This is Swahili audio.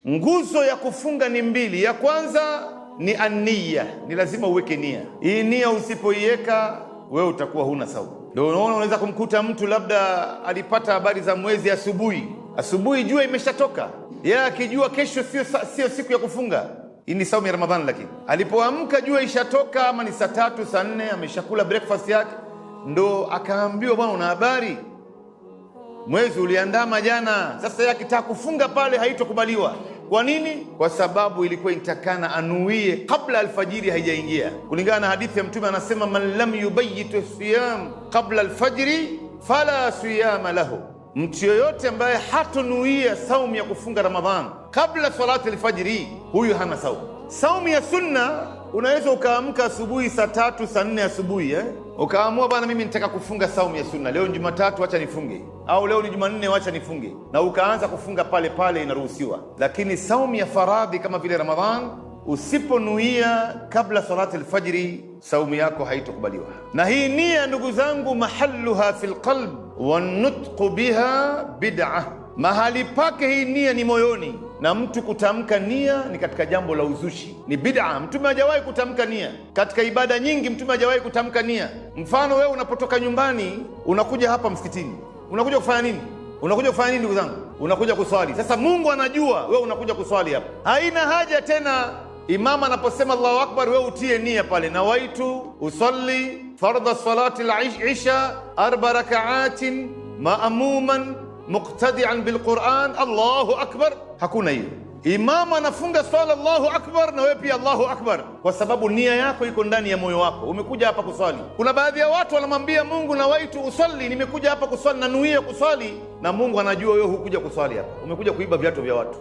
Nguzo ya kufunga ni mbili. Ya kwanza ni ania, ni lazima uweke nia. Hii nia usipoiweka wewe utakuwa huna saumu. Ndio unaona unaweza kumkuta mtu labda alipata habari za mwezi asubuhi jua imeshatoka, yeye akijua kesho sio siku ya kufunga, hii ni saumu ya Ramadhani, lakini alipoamka jua ishatoka, ama ni saa 3 saa 4, ameshakula breakfast yake, ndo akaambiwa bwana, una habari mwezi uliandama jana. Sasa yeye akitaka kufunga pale haitokubaliwa. Kwa nini? Kwa sababu ilikuwa intakana anuie kabla alfajiri haijaingia. Kulingana na hadithi ya Mtume anasema, man lam yubayyitu siyam qabla alfajri fala siyama lahu, mtu yoyote ambaye hatonuia saumu ya kufunga Ramadhani kabla salati alfajiri, huyu hana saumu. Saumu ya sunna unaweza ukaamka asubuhi saa 3 saa 4 asubuhi, ukaamua bwana, mimi nitaka kufunga saumu ya sunna, leo ni Jumatatu acha nifunge, au leo ni Jumanne acha nifunge, na ukaanza kufunga pale pale, inaruhusiwa. Lakini saumu ya faradhi kama vile Ramadhan, usiponuia kabla salati alfajiri, saumu yako haitokubaliwa. Na hii nia, ndugu zangu, mahalluha fil qalb wa nutqu biha bid'ah, mahali pake hii nia ni moyoni, na mtu kutamka nia ni katika jambo la uzushi, ni bid'a. Mtume hajawahi kutamka nia katika ibada nyingi, Mtume hajawahi kutamka nia. Mfano, wewe unapotoka nyumbani unakuja hapa msikitini, unakuja kufanya nini? Unakuja kufanya nini ndugu zangu? Unakuja kuswali. Sasa Mungu anajua wewe unakuja kuswali hapa, haina haja tena imama anaposema Allahu akbar wewe utie nia pale, nawaitu usalli fardha salati al-isha 4 rak'atin ma'muman muqtadi'an bilquran Allahu akbar. Hakuna hiyo. Imamu anafunga swala Allahu akbar na wewe pia Allahu akbar, kwa sababu nia yako iko ndani ya moyo wako, umekuja hapa kuswali. Kuna baadhi ya watu wanamwambia Mungu, nawaitu usalli, nimekuja hapa kuswali, nanuia kuswali, na Mungu anajua wewe hukuja kuswali hapa, umekuja kuiba viatu vya watu.